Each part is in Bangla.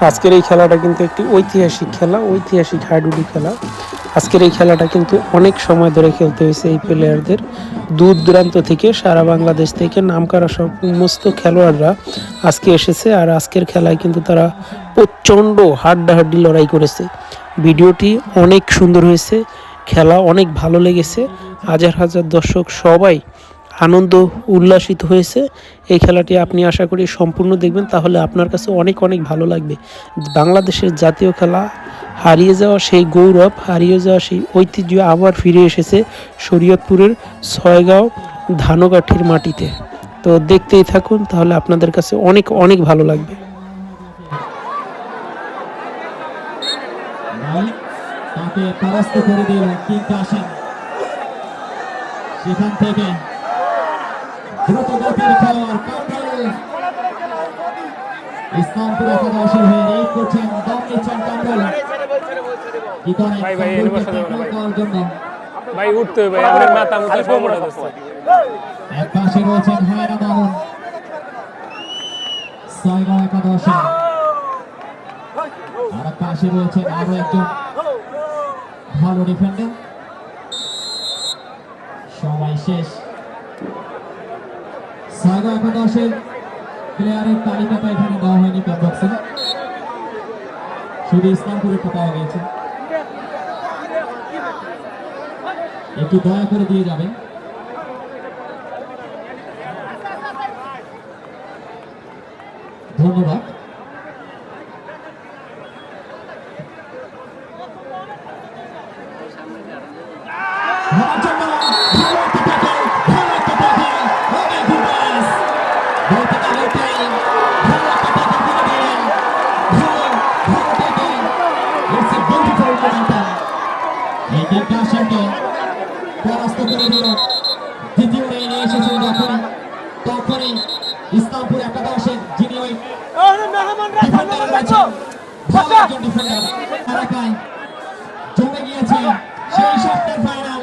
আজকের এই খেলাটা কিন্তু একটি ঐতিহাসিক খেলা, ঐতিহাসিক হাডুডু খেলা। আজকের এই খেলাটা কিন্তু অনেক সময় ধরে খেলতে হয়েছে এই প্লেয়ারদের। দূর দূরান্ত থেকে, সারা বাংলাদেশ থেকে নামকরা সমস্ত খেলোয়াড়রা আজকে এসেছে। আর আজকের খেলায় কিন্তু তারা প্রচণ্ড হাড্ডাহাড্ডি লড়াই করেছে। ভিডিওটি অনেক সুন্দর হয়েছে, খেলা অনেক ভালো লেগেছে। হাজার হাজার দর্শক সবাই আনন্দ উল্লাসিত হয়েছে। এই খেলাটি আপনি আশা করি সম্পূর্ণ দেখবেন, তাহলে আপনার কাছে অনেক অনেক ভালো লাগবে। বাংলাদেশের জাতীয় খেলা হারিয়ে যাওয়া সেই গৌরব, হারিয়ে যাওয়া সেই ঐতিহ্য আবার ফিরে এসেছে শরীয়তপুরের ছয়গাঁও ধানকাঠির মাটিতে। তো দেখতেই থাকুন, তাহলে আপনাদের কাছে অনেক অনেক ভালো লাগবে। তাকে পরাস্ত করে দিল কিন্তু আসেন সেখান থেকে দ্রুত গতির খেলোয়াড় কামরুল ইসলামপুর একাদশের হয়ে রেড করছেন, দম নিচ্ছেন কামরুল। কি করেন কামরুলকে জন্য ভাই উঠতে হবে, ভাই আপনার মাথা মুথা সব মোটা যাচ্ছে। এক পাশে রয়েছেন হায়না মামুন ছয়গাঁও একাদশে, আর এক পাশে রয়েছেন আরো একজন ভালো ডিফেন্ডার। সময় শেষ। ছয়গাঁও একাদশের প্লেয়ারের তালিকাটা এখানে দেওয়া হয়নি ক্লাব বক্সে, শুধু ইসলামপুরেরটা পাওয়া গেছে। একটু দয়া করে দিয়ে যাবেন। ধন্যবাদ। পরাস্ত করে দিল। দ্বিতীয় লাইনে এসেছেন যখনই, তখনই ইসলামপুর একাদশের যিনি ওই জমে গিয়েছে সেই সপ্তাহের ফাইনাল।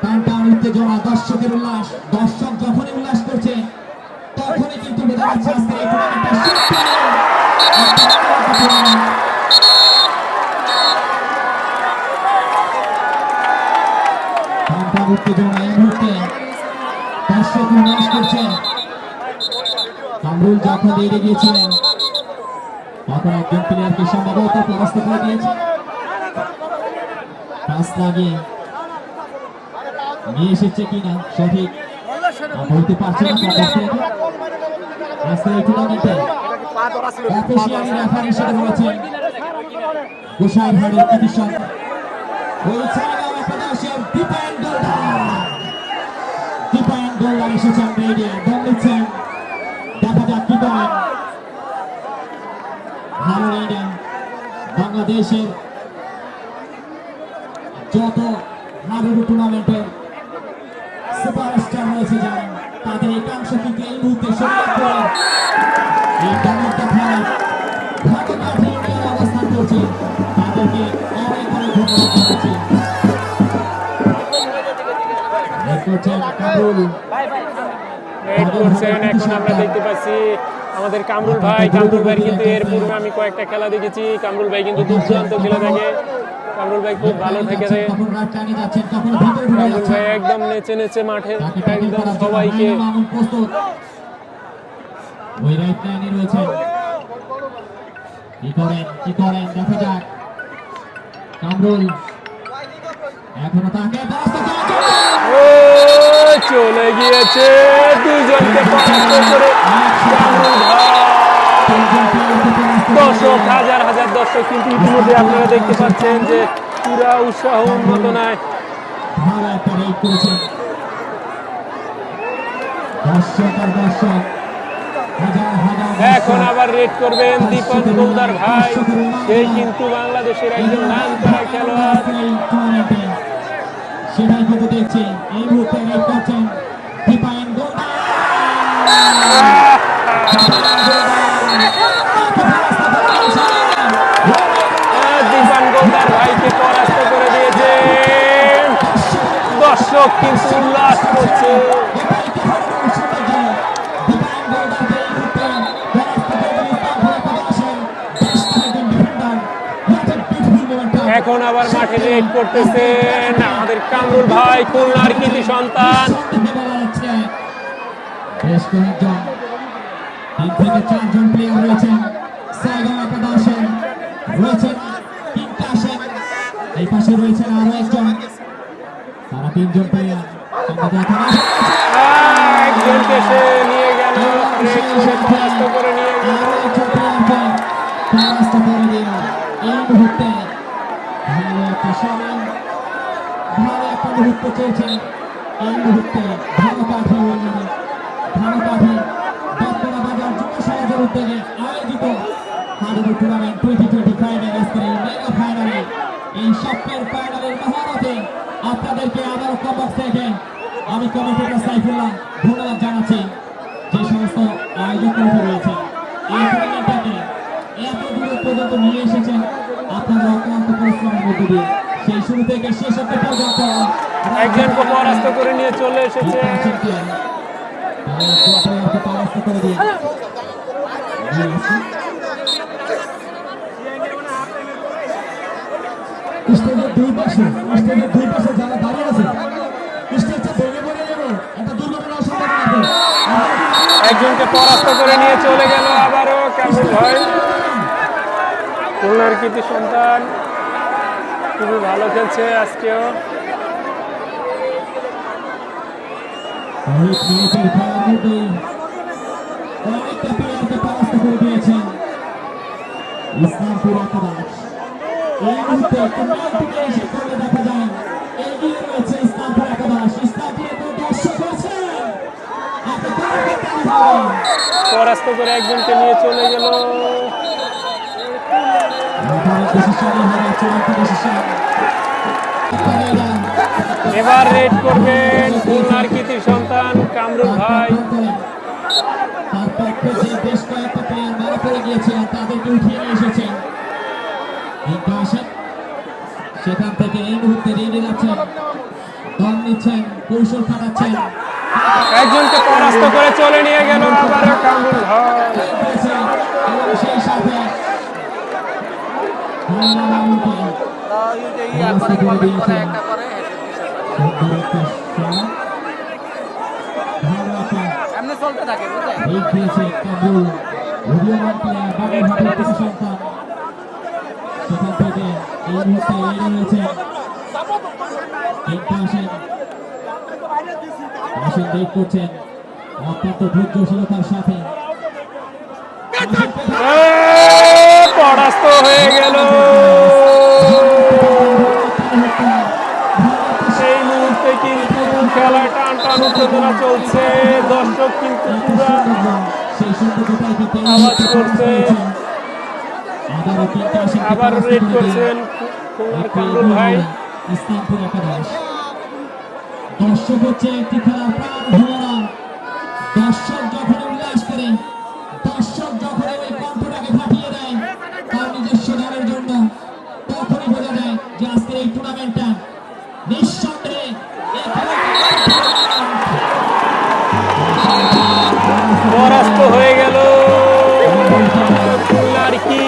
টানটান উত্তেজনা, দর্শকের উল্লাস। দর্শক যখনই উল্লাস করছে তখনই কিন্তু বোঝা যাচ্ছে আজকের এই টুর্নামেন্টটা উত্তেজনা। এই মুহূর্তে দর্শক উল্লাস করছে। কামরুল যখন এড়ে গিয়েছিলেন তখন একজন প্লেয়ারকে সম্ভবত পরাস্ত করে দিয়েছে। পাস লাগিয়ে নিয়ে এসেছে কিনা সঠিক বলতে পারছে না। আজকের এই টুর্নামেন্টে অফিসিয়ালি রেফারি হিসেবে রয়েছেন গোসাইরহাটের চিকিৎসক ওই ছয়গাঁও একাদশের দীপায়ন গোলদার এসেছেন রেডি, দম নিচ্ছেন। দেখা যাক কি করেন। ভালো রেডি। বাংলাদেশের যত হাডুডু টুর্নামেন্টের সুপারস্টার রয়েছে জানেন, তাদের একাংশ কিন্তু এই মুহূর্তে শরীয়তপুরে এই চমৎকার খেলায় ধানকাঠি নিয়ে অবস্থান করছে। তাদেরকে অনেক অনেক ধন্যবাদ জানাচ্ছি। এখন আমরা দেখতে পাচ্ছি আমাদের কামরুল ভাই কিন্তু এর পূর্বে আমি কয়েকটা খেলা দেখেছি। কামরুল ভাই কিন্তু দুর্দান্ত খেলে থাকে। কামরুল ভাই খুব ভালো থেকে যায়। কামরুল ভাই একদম নেচে নেচে মাঠে একদম সবাইকে দেখা যাক কামরুল এখনো তাকে চলে গিয়েছে দুইজনকে পরাস্ত করে কামরুল ভাই। দর্শক, হাজার হাজার দর্শক কিন্তু ইতিমধ্যে আপনারা দেখতে পাচ্ছেন যে পুরা উৎসাহ উন্মোদনায়। এখন আবার রেড করবেন দীপন গোলদার ভাই, সেই কিন্তু বাংলাদেশের একজন নাম করা খেলোয়াড়। সেটাই কিন্তু দেখছি এই মুহূর্তে রেড করছেন দীপায়ন গোলদার। দীপন গোলদার ভাইকে পরাস্ত করে দিয়েছে। দর্শক কিন্তু উল্লাস করছে। এবার মাঠে রেড করতেছেন আমাদের কামরুল ভাই, খুলনার কৃতি সন্তান। নিঃসন্দেহে বলা যাচ্ছে বেশ কয়েকজন 3 থেকে 4 জন প্লেয়ার রয়েছেন সাইগাম একাদশের, রয়েছেন তিনটা আসেন, এই পাশে রয়েছেন আরো একজন, তারা 3 জন প্লেয়ার। একজনকে সে নিয়ে গেল, রেড করে পরাস্ত করে নিয়ে গেল। পরাস্ত করে দিল এই মুহূর্তে। ভালো একটা সময়, ভালো একটা মুহূর্ত চলছে এই মুহূর্তে। ধানকাঠি দত্তরা বাজার যুব সমাজের উদ্যোগে আয়োজিত হাডুডু টুর্নামেন্ট 2025 এর আজকের এই মেগা ফাইনালে, এই স্বপ্নের ফাইনালের মহারথে আপনাদেরকে আবারও কমবক্স থেকে আমি কমিটির সাইফুল্লাহ ধন্যবাদ জানাচ্ছি, যে সমস্ত আয়োজক কমিটি রয়েছে এই টুর্নামেন্টটাকে এত দূর পর্যন্ত নিয়ে এসেছেন আপনাদের অক্লান্ত পরিশ্রমের মধ্য দিয়ে। সেই শুরু থেকে শেষ অবধি পর্যন্ত একজনকে পরাস্ত করে নিয়ে চলে এসেছে। পরাস্ত করে দিয়ে স্টেজের দুই পাশে যারা দাঁড়িয়ে আছে স্টেজটা ভেঙে পড়ে যাবে, একটা দুর্ঘটনার সম্ভাবনা আছে। একজনকে পরাস্ত করে নিয়ে চলে গেল আবারও কামরুল ভাই, খুলনার কৃতি সন্তান। খুবই ভালো খেলছে আজকেও। কয়েক মিনিটের খেলার মধ্যেই অনেকটা প্লেয়ারকে পরাস্ত করে দিয়েছেন ইসলামপুর একাদশ। এই মুহূর্তে টুর্নামেন্ট থেকে এসে করলে দেখা যায় এগিয়ে রয়েছে ইসলামপুর একাদশ। ইসলামপুরের কোনো দর্শক আছেন? একটা দলকে তালি হবে। পরাস্ত করে একজনকে নিয়ে চলে গেল। নির্ধারিত ডিসিশনই হবে চূড়ান্ত ডিসিশন। এবার রেড করবেন খুলনার কৃতি সন্তান কামরুল ভাই। তার পক্ষে যে বেশ কয়েকটা প্লেয়ার মারা পড়ে গিয়েছিলেন তাদেরকে উঠিয়ে নিয়ে এসেছেন। সেখান থেকে এই মুহূর্তে রেডি যাচ্ছেন, দম নিচ্ছেন, কৌশল খাটাচ্ছেন। একজনকে পরাস্ত করে চলে নিয়ে গেল আবারও কামরুল ভাই। এবং সেই সাথে চলতে থাকে এই খেয়েছে কাবুল উদীয়মান প্লেয়ার বাগেরহাটের কৃষি সন্তান। সেখান থেকে এই মুহূর্তে এগিয়ে রয়েছে আসেন দেখ করছেন অত্যন্ত ধৈর্যশীলতার সাথে। পরাস্ত হয়ে গেল। এই মুহূর্তে কিন্তু খেলা টান টান উত্তেজনা চলছে, দর্শক কিন্তু পুরা আওয়াজ করছে। আবার রেড করছেন খুলনার কামরুল ভাই। ইসলামপুর একাদশ। দর্শক হচ্ছে একটি খেলার প্রাণ ভোমরা। দর্শক যখন উল্লাস করে, দর্শক যখন ওই কণ্ঠটাকে ফাটিয়ে দেয় তার নিজস্ব দলের জন্য, তখনই বোঝা যায় যে আজকের এই টুর্নামেন্টটা নিঃসন্দেহে পরাস্ত হয়ে গেল খুলনার কি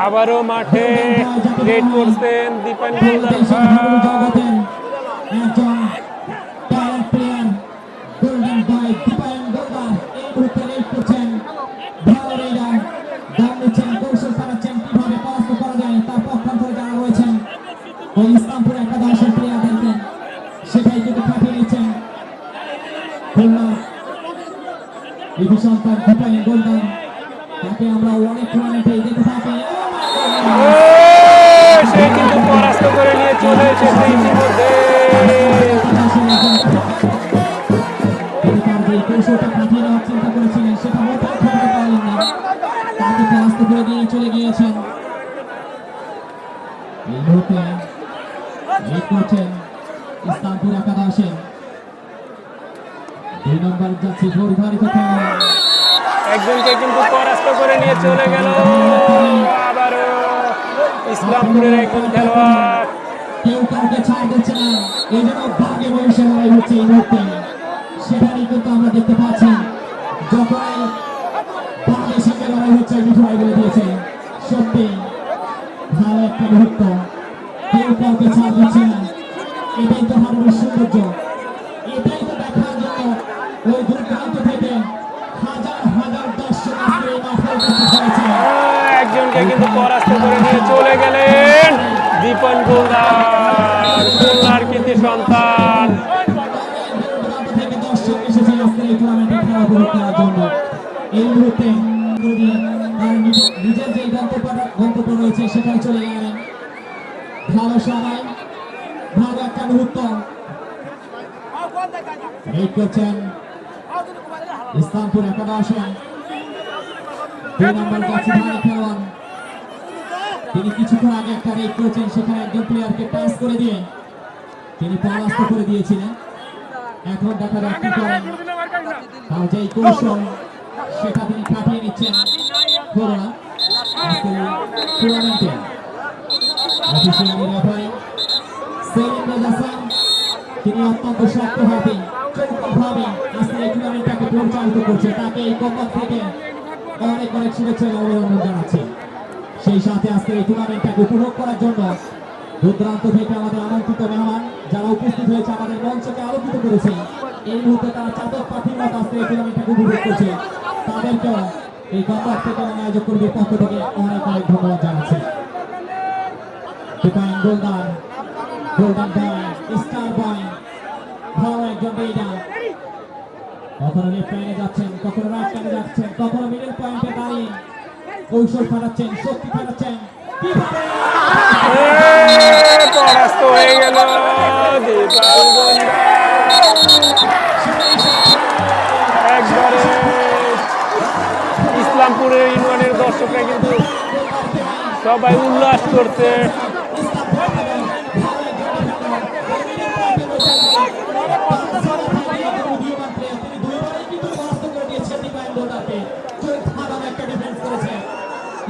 আবারও মাঠে রেড করছেন দীপায়ন গোলদার ভাই। একজন talent player golden boy Dipayan Goldar এই মুহূর্তে রেড করছেন। ভালো রেডার দম নিচ্ছেন, কৌশল চালাচ্ছেন কিভাবে পরাস্ত করা যায় তার পক্ষান্তরে যারা রয়েছেন ওই ইসলামপুর একাদশের প্লেয়ারদেরকে সেটাই কিন্তু কাটিয়ে নিচ্ছেন খুলনা কৃতি সন্তান দীপায়ন গোলদার। তাকে আমরা অনেক টুর্নামেন্টে দেখে থাকি। সে কিন্তু পরাস্ত করে নিয়ে চলে এসেছে ইতিমধ্যে। কৌশলটা কাটিয়ে নেওয়ার চিন্তা করেছিলেন সেটা মোটেও করতে পারলেন না, তাকে পরাস্ত করে দিয়ে চলে গিয়েছেন। এই মুহূর্তে রেড করছেন ইসলামপুর একাদশে 2 নম্বর যাচ্ছে পরিবারিত খেলা। একজনকে কিন্তু পরাস্ত করে নিয়ে চলে গেল আবারও ইসলামপুরের একজন খেলোয়াড়। কেউ কাউকে ছাড় দিচ্ছে না, এই জন্য ভাগ্যে বয়সে লড়াই হচ্ছে এই মুহূর্তে। সেখানেই কিন্তু আমরা দেখতে পাচ্ছি যখন ভাগ্যের সঙ্গে লড়াই হচ্ছে মিঠু ভাই বলে দিয়েছে। সত্যি ভালো একটা মুহূর্ত, কেউ কাউকে ছাড় দিচ্ছে না। এটাই তো হারুনের সৌন্দর্য, এটাই তো দেখার জন্য ওই দুর্দান্ত থেকে হাজার হাজার দর্শক আজকে এই মাঠে উপস্থিত হয়েছে। একজনকে কিন্তু পরাস্ত করে নিয়ে চলে গেলেন দীপন গোলদার, খুলনার কৃতি সন্তান। থেকে দর্শক এসেছে আজকের এই টুর্নামেন্টে খেলা উপভোগ করার জন্য। এই মুহূর্তে তার নিজের যে গন্তব্য রয়েছে সেখানে চলে গেলেন। ভালো সময়, ভালো একটা মুহূর্ত। এই করছেন ইসলামপুর একাদশে 2 নম্বর জার্সিধারী খেলোয়াড়। তিনি কিছুক্ষণ আগে একটা রেড করেছেন, সেখানে একজন প্লেয়ারকে টাচ করে দিয়ে তিনি পরাস্ত করে দিয়েছিলেন। এখন দেখা যাক কি করেন, তার যে কৌশল সেটা তিনি কাটিয়ে নিচ্ছেন। খুলনা আজকের টুর্নামেন্টে অফিসিয়ালি রেফারি সেলিম রেজা হাসান, তিনি অত্যন্ত শক্তভাবে চৌকসভাবে আজকের এই টুর্নামেন্টটাকে পরিচালিত করছে। তাকে এই কম্বল থেকে অনেক অনেক শুভেচ্ছা এবং অভিনন্দন জানাচ্ছি। সেই সাথে আজকের এই টুর্নামেন্টটাকে উপভোগ করার জন্য দূর-দূরান্ত থেকে আমাদের আমন্ত্রিত মেহমান যারা উপস্থিত হয়েছে, আমাদের মঞ্চকে আলোকিত করেছে। এই মুহূর্তে তারা চাদর পাখির মতো আজকে এই টুর্নামেন্টটাকে উপভোগ করছে। তাদেরকেও এই কম্বল থেকে এবং আয়োজক কর্মীর পক্ষ থেকে অনেক অনেক ধন্যবাদ জানাচ্ছি। গোলদার, গোল্ডেন বয়, স্টার বয়, ভালো একজন রেডার। কখনো লেফট লাইনে যাচ্ছেন, কখনো রাইট লাইনে যাচ্ছেন, কখনো মিডল পয়েন্টে দাঁড়িয়ে কৌশল খাটাচ্ছেন, শক্তি খাটাচ্ছেন। পরাস্ত হয়ে গেল দীপন গোলদার। একবারে ইসলামপুরের ইউনিয়নের দর্শকরা কিন্তু সবাই উল্লাস করছে।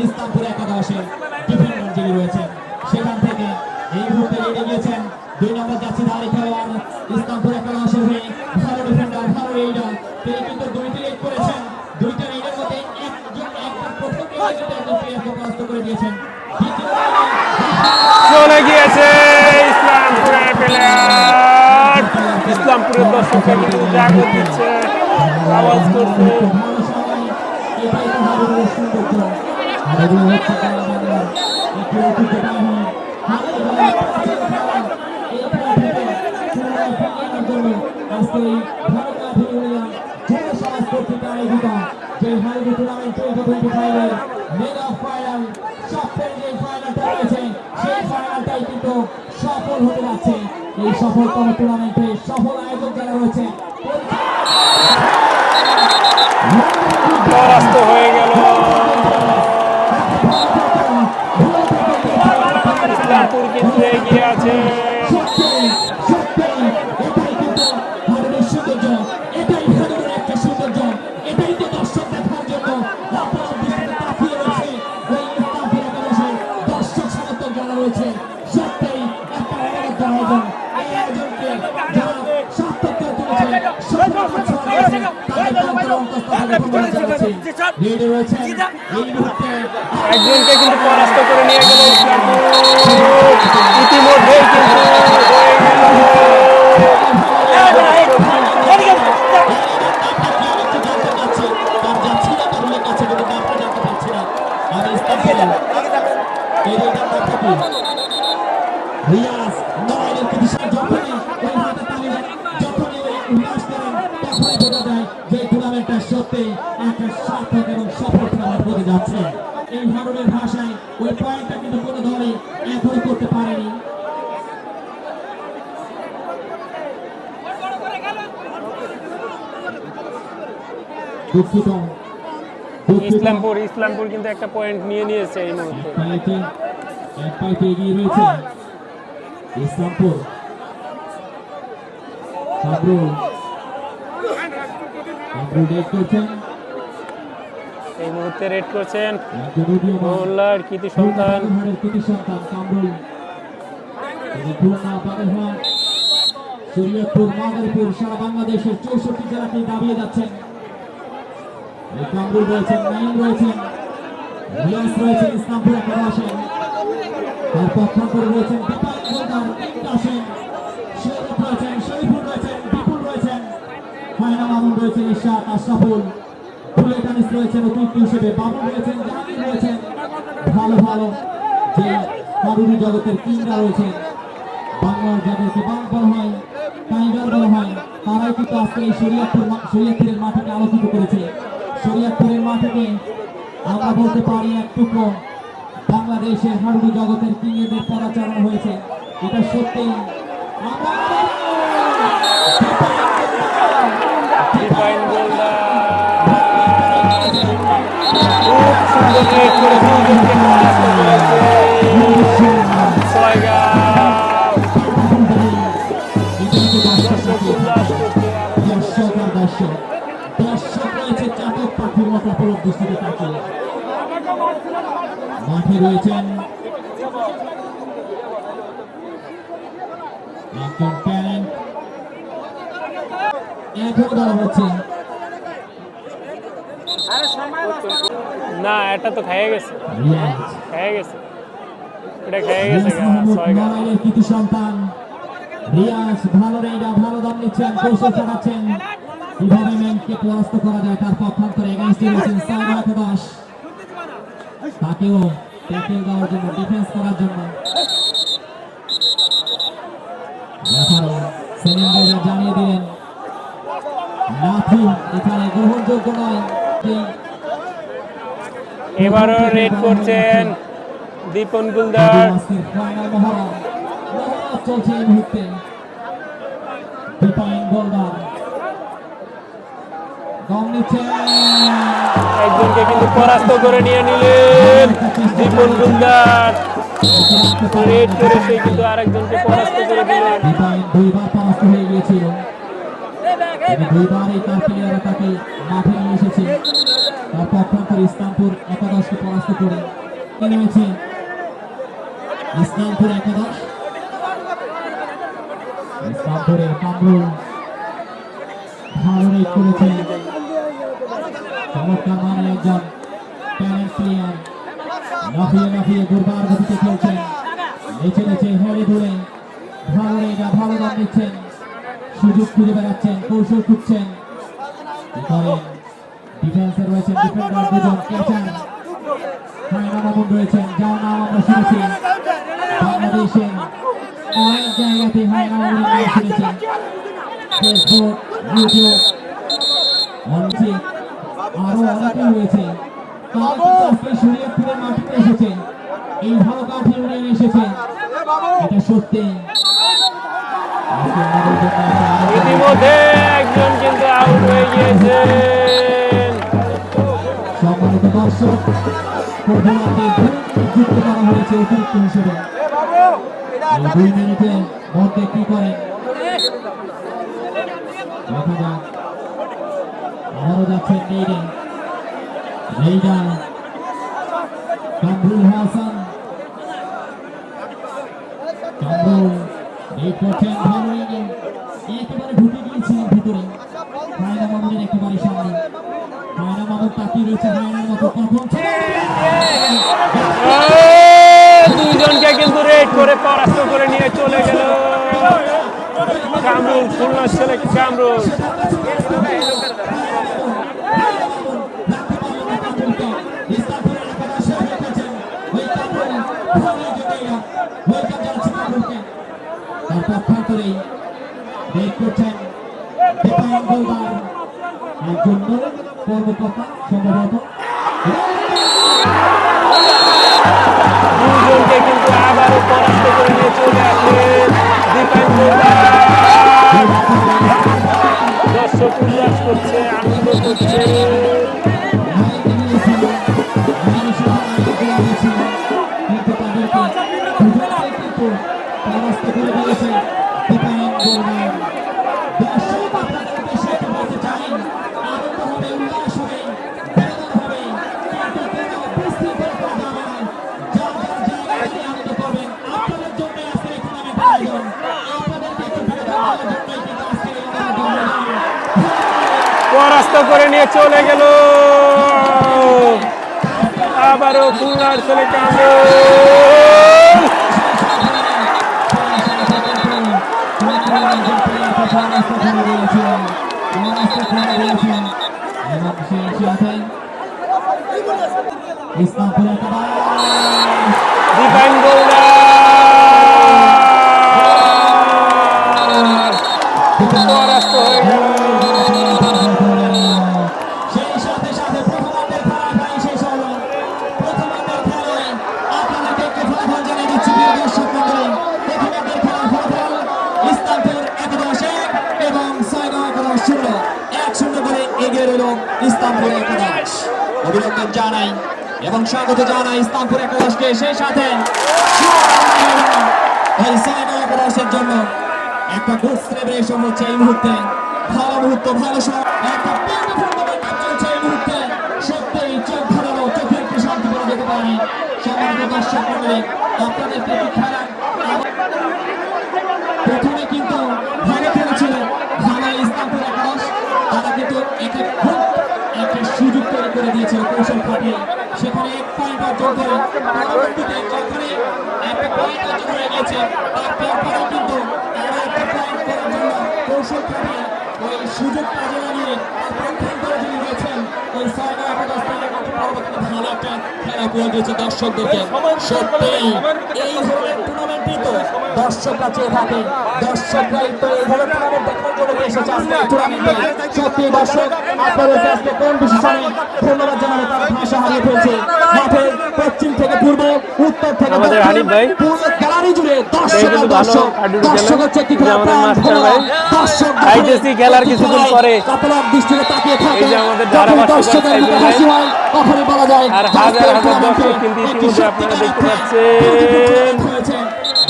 ইসলামপুর একাদশে ডিফেন্ডার যিনি রয়েছেন সেখান থেকে এই মুহূর্তে রেডে গিয়েছেন 2 নম্বর জার্সিধারী খেলোয়াড় ইসলামপুর একাদশের হয়ে ভালো ডিফেন্ডার, ভালো রেডার। তিনি কিন্তু 2টি রেড করেছেন, 2টা রেডের মধ্যে একটা প্রথম রেডে একজন প্লেয়ারকে পরাস্ত করে দিয়েছেন। চলে গিয়েছে ইসলামপুরের প্লেয়ার। ইসলামপুরের দর্শকরা কিন্তু জাগত দিচ্ছে, আওয়াজ করছে। এটাই তো হারুনের সৌন্দর্য। হারুন হচ্ছে খেলা বাংলার একটি ঐতিহ্যবাহী আজকে এই ভারতনাথ ইউনিয়ন যুব সমাজ কর্তৃক আয়োজিত যে হারুন টুর্নামেন্ট 2025 মেগা ফাইনাল সপ্তাহের যে ফাইনালটা রয়েছে সেই ফাইনালটাই কিন্তু সফল হতে যাচ্ছে। এই সফলতম টুর্নামেন্টে সফল আয়োজক যারা রয়েছে পরাস্ত হয়ে গেল ইসলামপুর, কিন্তু এগিয়ে আছে। একজনকে কিন্তু পরাস্ত করে নিয়ে গেল ইসলামপুর, ইতিমধ্যেই কিন্তু হয়ে সত্যি একটা সার্থক এবং সফল খেলা হতে যাচ্ছে। এই ধরনের ভাষায় ওই পয়েন্টটা কিন্তু কোনো দলই এখনো করতে পারেনি। দুঃখিত ইসলামপুর কিন্তু একটা পয়েন্ট নিয়ে নিয়েছে এই মুহূর্তে। এক পাইতে এগিয়ে রয়েছে ইসলামপুর। এই মুহূর্তে রেড করছেন মোল্লার কৃতি সন্তান। তিনি খুলনা বাগেরহাট শরীয়তপুর মাদারীপুর সারা বাংলাদেশের 64 জেলাকে দাবিয়ে যাচ্ছেন। এই কামরুল রয়েছেন, নাইম রয়েছেন, রিয়াজ রয়েছেন, ইসলামপুর একাদশে তার পক্ষান্তরে রয়েছেন দীপায়ন গোলদার, আসেন শরীফ রয়েছেন, শরীফুল রয়েছেন, বিপুল রয়েছেন, ফায়না মামুন রয়েছেন, ইশাক, আশরাফুল, বুলেট আনিস রয়েছেন অতিরিক্ত হিসেবে, বাবুল রয়েছেন, জাহাঙ্গীর রয়েছেন। ভালো ভালো যে কারুরি জগতের কিংরা রয়েছেন, বাংলার যাদেরকে বাংলা বলা হয়, টাইগার বলা হয়, তারাই কিন্তু আজকে এই শরীয়তপুরের মাঠকে আলোকিত করেছে। শরীয়তপুরের মাঠকে আমরা বলতে পারি এক টুকরো বাংলাদেশের হাডুডু জগতের কিংদের পরাচারণ হয়েছে। এটা সত্যি দীপায়ন গোলদার খুব সুন্দর রেড করে দুজনকে পরাস্ত করেছে। ছয়গাঁও দর্শক রয়েছে চাতক পাখির মতো অপলক দৃষ্টিতে তাকিয়ে। মাঠে রয়েছেন একজন ট্যালেন্ট, এখনো ধরা হচ্ছে না, এটা তো খেয়ে গেছে, রিয়াজ। খেয়ে গেছে, এটা খেয়ে গেছে। ছয়গাঁও নড়াইলের কৃতি সন্তান রিয়াজ ভালো রেডা, ভালো দাম নিচ্ছেন, কৌশল চালাচ্ছেন কিভাবে ম্যানকে পরাস্ত করা যায়। তার পক্ষান্তরে এগেইনস্টে রয়েছেন সাইবা একাদশ, তাকেও ট্যাকেল দেওয়ার জন্য, ডিফেন্স করার জন্য সেলিম ভাইরা জানিয়ে দিলেন লাঠি এখানে গ্রহণযোগ্য নয়। এবারও রেড করছেন দীপন গুলদার। ফাইনাল মহড়া চলছে এই মুহূর্তে। দীপায়ন গোলদার দম নিচ্ছেন, একজনকে কিন্তু পরাস্ত করে নিয়ে নিলেন দীপন গুলদার। রেড করে সে কিন্তু আরেকজনকে পরাস্ত করে দিলেন। দীপায়ন দুইবার পরাস্ত হয়ে গিয়েছিল, তিনি দুইবারই তার প্লেয়াররা তাকে মাঠে নিয়ে এসেছে। তার পক্ষান্তরে ইসলামপুর একাদশকে পরাস্ত করে নেমেছে ইসলামপুর একাদশ। ইসলামপুরের কামরুল ভালো রেড করেছেন, চমৎকার মানে একজন ট্যালেন্ট প্লেয়ার, লাফিয়ে লাফিয়ে দুর্বার গতিতে খেলছেন, নিচে নিচে হেলে ধরে ভালো রেডা, ভালো দাম নিচ্ছেন, সুযোগ খুঁজে বেড়াচ্ছেন, কৌশল খুঁজছেন। ডিফেন্সে রয়েছেন ডিফেন্ডার দুজন, ক্যাচার ফায়না মামুন রয়েছেন, যার নাম আমরা শুনেছি বাংলাদেশে অনেক জায়গাতে। ফায়না মামুনের নাম শুনেছি ফেসবুক, ইউটিউব, মঞ্চে আরো অনেকেই রয়েছে। তারা কিন্তু আজকে শরীয়তপুরের মাটিতে এসেছে, এই ভালো কাঠি ইউনিয়নে এসেছে, এটা সত্যি। ইতিমধ্যে একজন কিন্তু আউট হয়ে গিয়েছেন। সম্মানিত দর্শক, ফুটবলারকে যুক্ত করা হয়েছে অতিরিক্ত হিসেবে। এই 2 মিনিটের মধ্যে কি করেন দেখা যাক। আবারও যাচ্ছেন নেইডে, নেইডা কামরুল হাসান, কামরুল এই করছেন ভালো রেডে, একেবারে ঢুকে গিয়েছিলেন ভিতরে ফায়না মামুনের একেবারে সামনে। ফায়না মামুন তাকিয়ে রয়েছে ফায়নার মতো, কখন দুইজনকে কিন্তু রেড করে পরাস্ত করে নিয়ে চলে গেল কামরুল, খুলনার ছেলে কামরুল। তার পক্ষান্তরেই রেড করছেন দীপায়ন গোলদার, একজন কর্মকর্তা সম্ভবত। দুজনকে কিন্তু আবারও পরাস্ত করে নিয়ে চলে আসলেন দীপায়ন গোলদার। দর্শক উল্লাস করছে, আনন্দ করছে। কিন্তু তাদেরকে দুজনকে কিন্তু পরাস্ত করে দিয়েছে দীপায়ন গোলদার। দর্শক আপনাদের উদ্দেশ্যে একটু বলতে চাই, আনন্দ হবে, উল্লাস হবে, বিনোদন হবে, কিন্তু কোনো বিশৃঙ্খলা করা যাবে না। যার যার জায়গায় আনন্দ করবেন, আপনাদের জন্য আজকে এই টুর্নামেন্ট। মুক্ত করে নিয়ে চলে গেল। আবারও খুলনার ছেলে কামরুল। দীপায়ন গৌড়া পরাস্ত হয়ে গেল। সেই সাথে সাথে প্রথমার্ধের খেলায় শেষ হলো। প্রথমার্ধের খেলায় আপনাদেরকে একটি ফলাফল জানিয়ে দিচ্ছি প্রিয় দর্শক মণ্ডলী। প্রথমার্ধের খেলার ফলাফল ইসলামপুর 11-1 এবং 6-11-0 1-0 করে এগিয়ে রইল ইসলামপুর 11। অভিনন্দন জানাই এবং স্বাগত জানাই ইসলামপুর 11কে। সেই সাথে এই 6-11-এর জন্য একটা গুড সেলিব্রেশন হচ্ছে এই মুহূর্তে। ভালো মুহূর্ত, ভালো সময়, একটা বিউটিফুল মোমেন্ট চলছে এই মুহূর্তে। সত্যিই চোখ ধারালো, চোখে একটু শান্তি পাওয়া যেতে পারে। সম্মানিত দর্শক মণ্ডলী, আপনাদেরকে একটু খেলা প্রথমে কিন্তু ভালো খেলেছিল ভালো ইসলামপুর 11। তারা কিন্তু একটা সুযোগ তৈরি করে দিয়েছিল কৌশল খাটিয়ে, সেখানে 1 পয়েন্ট অর্জন করে পরবর্তীতে যখনই একটা পয়েন্ট অর্জন হয়ে গেছে তারপরে কিন্তু আরো একটা পয়েন্ট করার জন্য কৌশল খাটিয়ে ওই সুযোগ কাজে লাগিয়ে প্রথম করে যিনি হয়েছেন ওই 6-11 থেকে পরবর্তীতে ভালো একটা খেলা করে দিয়েছে দর্শকদেরকে। সত্যিই এই ধরনের টুর্নামেন্টই তো দর্শকরা চেয়ে থাকে। দর্শকরাই তো এই ধরনের টুর্নামেন্ট দেখার জন্য এসেছে আজকে এই টুর্নামেন্টে। সত্যি দর্শক আপনাদেরকে আজকে কোন বিশেষণে ধন্যবাদ জানাবো। তারা ভাষা হারিয়ে ফেলছে মাঠের পশ্চিম থেকে পূর্ব, উত্তর থেকে আমাদের দক্ষিণ, হানিফ ভাই পুরো গ্যালারি জুড়ে দর্শক আর কিন্তু ভালো দর্শক। হাডুডু দর্শক খেলেন। হচ্ছে একটি এই যে আমাদের খেলার মাস্টার প্রাণ। ভাই। দর্শক আইতেছি খেলার কিছুক্ষণ পরে। আপনার দৃষ্টিতে তাকিয়ে থাকে। এই যে আমাদের যখন ধারাভাষ্যকার দর্শকের সাইফুল মুখে ভাই। হাসি হয় তখনই বলা যায় আর যে হাজার আজকের হাজার টুর্নামেন্টে দর্শক কিন্তু একটি ইতিমধ্যে আপনারা সত্যিকার দেখতে অর্থে পাচ্ছেন। হয়েছে।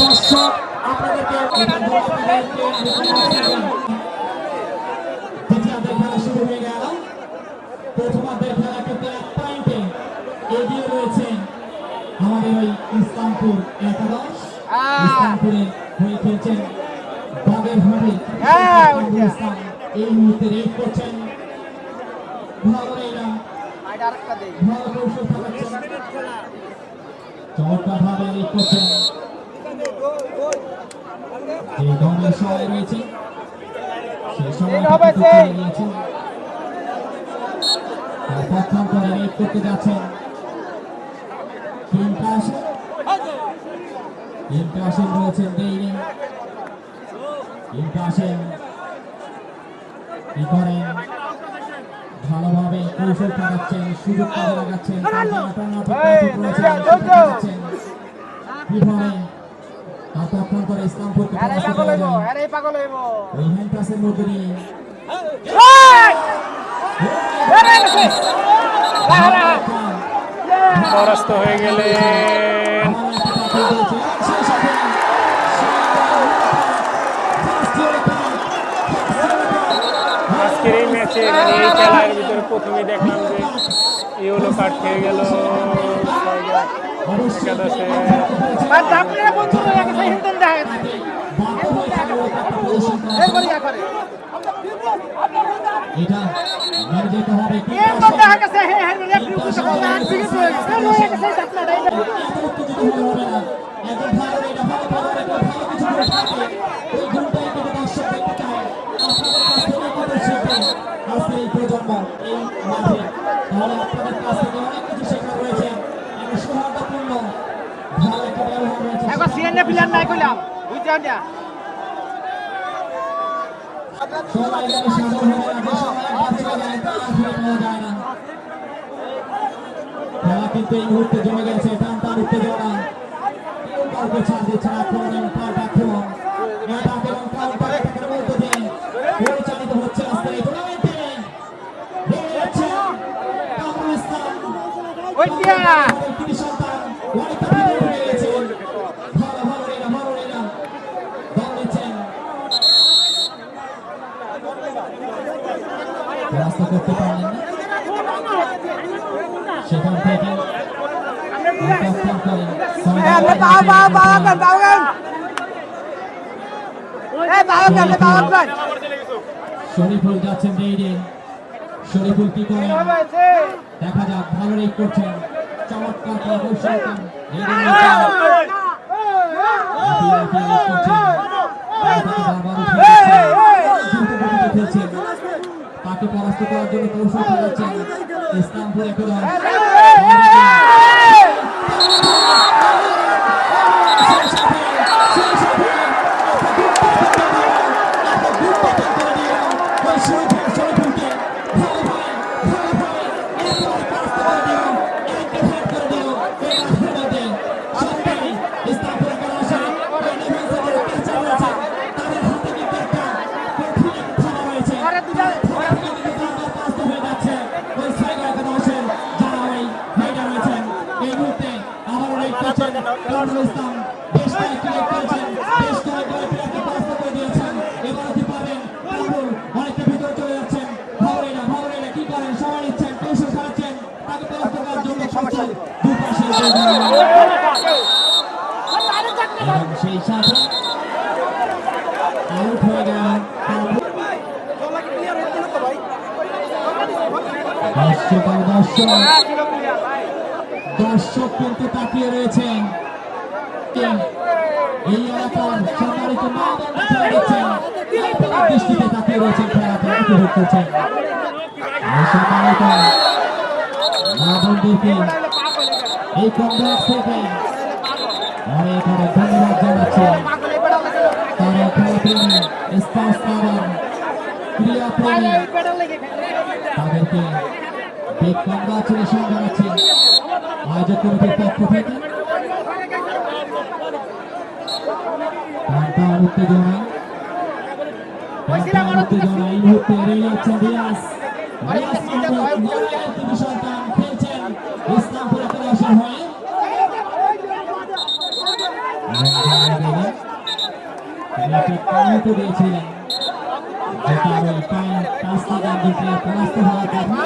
দর্শক আপনাদেরকে দ্বিতীয়ার্ধের খেলা শুরু হয়ে গেল। প্রথমার্ধের খেলা কিন্তু 1 পয়েন্টে এগিয়ে রয়েছে আমাদের ওই ইসলামপুর 11। ইসলামপুরে হয়ে খেলছেন বাগেরহাটের ইসলাম। এই মুহূর্তে রেড করছেন ভালো এরা ভালো কৌশল খেলাচ্ছেন, চমৎকার ভাবে রেড করছেন। যে ধরনের সময় রয়েছে সেই সময় নিয়েছেন প্রথম করে রেড করতে যাচ্ছেন ইন্টাসেন রয়েছেন দেইনি। ইন্টাসেন কি করেন ভালোভাবে কৌশল চালাচ্ছেন, সুযোগ কাজে লাগাচ্ছেন, কিভাবে তখন করে ইসলামপুরকে ওই হ্যান্ড পাসের মধ্যে দিয়ে পরাস্ত হয়ে গেলেন। আজকের এই ম্যাচে মানে এই খেলার ভিতরে প্রথমেই দেখলাম যে ইয়েলো কার্ড খেয়ে গেল 11-এ। এটা মেরে যেতে হবে। এই প্রজন্ম এই মাঠে তাহলে আপনাদের কাছ থেকে অনেক কিছু শেখার রয়েছে। একটা সৌহার্দ্যপূর্ণ ভালো একটা ব্যবহার রয়েছে। একবার সিএনএ প্লেয়ার নাই কইলাম বুঝছেন না সবাই যেন সাগর হয়ে রাখে, সবাই একবার চলে যায় তা আর ফিরে পাওয়া যায় না। খেলা কিন্তু এই মুহূর্তে জমে গেছে, টানটান উত্তেজনা, কেউ কাউকে ছাড় দিচ্ছে না। আক্রমণ পাল্টা আক্রমণ, অ্যাটাক এবং কাউন্টার অ্যাটাকের মধ্য দিয়ে পরিচালিত হচ্ছে আজকের এই টুর্নামেন্টে। কামরুল ইসলাম ওইটা কৃতি সন্তান অনেকটা ভিড় হয়ে গেছে। ভালো ভালো এরা দল নিচ্ছেন, রাস্তা করতে পারলেন না। সেখান থেকে শরীফুল যাচ্ছেন রেডে, শরীফুল কি করেন দেখা যাক, ভালো রেক করছেন, চমৎকার কৌশল তাকে পরাস্ত করার জন্য কৌশল চালাচ্ছেন ইসলামপুর একাদশ। সেই সাথে আউট হয়ে গেল। দর্শক কিন্তু তাকিয়ে রয়েছেন, এই এলাকার সম্মানিত দৃষ্টিতে তাকিয়ে রয়েছেন, খেলাতে উপভোগ করছেন। সম্মানিত মা বোনদেরকে এই কমপ্লেক্স থেকে অনেক অনেক ধন্যবাদ জানাচ্ছি। তারা খেলাপ্রেমী, স্পোর্টস লাভার, ক্রীড়াপ্রেমী, তাদেরকে বিগ কংগ্রাচুলেশন জানাচ্ছি আয়োজক কমিটির পক্ষ থেকে। উত্তেজনা এই মুহূর্তে এড়িয়ে যাচ্ছেন রিয়াজ সন্তান খেলছেন ইসলামপুর একাদশের হয়ে। দিয়েছিলেন যেটা ওই পাঁচটা গান দিতে পরাস্ত হওয়ার কথা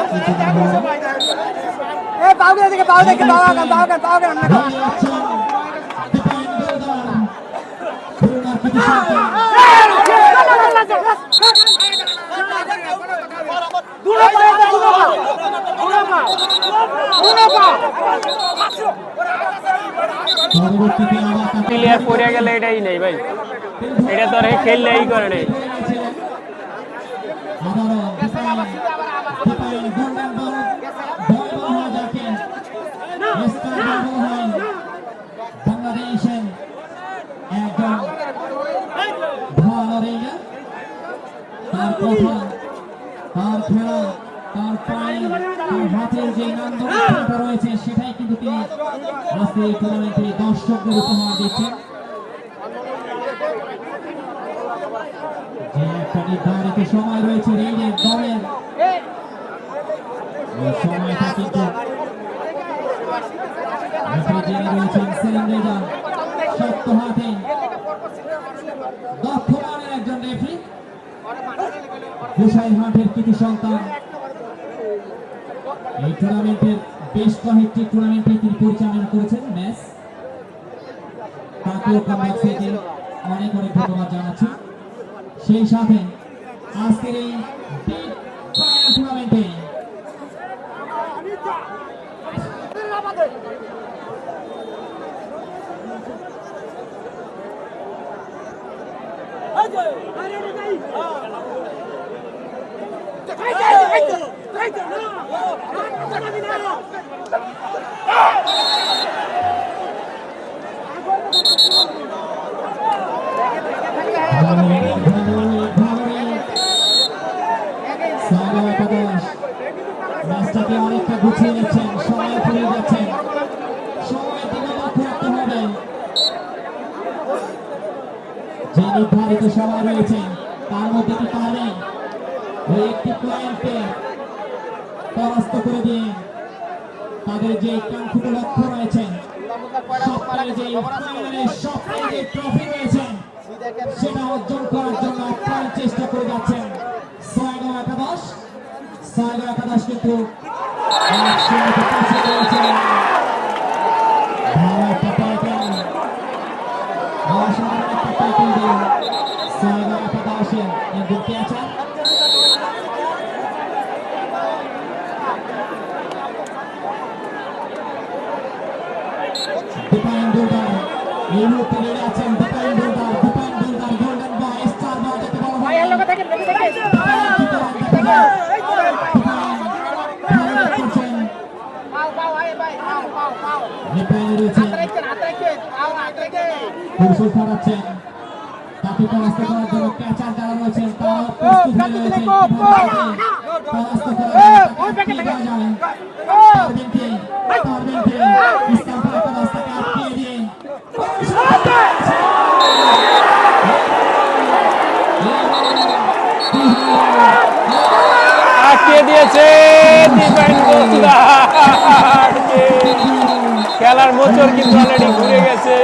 প্লেয়ার পড়ে গেলে এটাই নেই ভাই, এটা তো আর খেললেই করে নেই। বাংলাদেশের একজন ভালো রেগার, তার কথা, তার খেলা, তার পায়ে, তার হাতের যে নান্দনিকতা রয়েছে সেটাই কিন্তু তিনি আজকে এই টুর্নামেন্টে দর্শকদের উপহার দিচ্ছেন। যে একটা নির্ধারিত সময় রয়েছে রেইডের দলের, এই সময়টা কিন্তু জেনে রয়েছেন সেলিম রেজা, শক্ত হাতে দক্ষ মানের একজন রেফারি, গোসাইরহাটের কৃতি সন্তান। এই টুর্নামেন্টের বেশ কয়েকটি টুর্নামেন্টে তিনি পরিচালনা করেছেন ম্যাচ, তাকেও কমব্যাক থেকে অনেক অনেক ধন্যবাদ জানাচ্ছি। সেই সাথে আজকের এই বিগ ফাইনাল টুর্নামেন্টে রাস্তাকে অনেকটা গুছিয়ে নিচ্ছেন, সময় ফুরিয়ে যাচ্ছেন, সময়ের দিকে লক্ষ্য রাখতে হবে। যে নির্ধারিত সময় রয়েছে তার মধ্যে কি পারেন ওই একটি ক্লায়েন্টকে পরাস্ত করে দিয়ে তাদের যে কাঙ্ক্ষিত লক্ষ্য রয়েছে, সপ্তাহে যে ফাইনালের সপ্তাহে যে ট্রফি রয়েছে সেটা অর্জন করার জন্য আপ্রাণ চেষ্টা করে যাচ্ছেন ছয়গাঁও একাদশ। ছয়গাঁও একাদশ কিন্তু ভালো একটা টাইটেল, অসাধারণ একটা টাইটেল দিয়ে ছয়গাঁও একাদশের একজন ক্যাচার ডিফাইন বোল্ডার এই মুহূর্তে রেডি আছেন define boulder golden boy star boy যাকে বলা হয় ভাইয়ের লগে থেকে নেমে থেকে পাও পাও আয় ভাই পাও পাও পাও ডিফাইন রয়েছে হাত রেখে পাও হাত রেখে কৌশল খাটাচ্ছেন তাকে পরাস্ত করার জন্য ক্যাচার যারা রয়েছেন তারা প্রস্তুত হয়ে রয়েছেন পরাস্ত করার জন্য পারবেন কি ইসলামপুর একটা রাস্তাকে আটকিয়ে দিয়ে আটকে দিয়েছে ডিফাইন গোলদারকে। খেলার মোচর কিন্তু অলরেডি ঘুরে গেছে।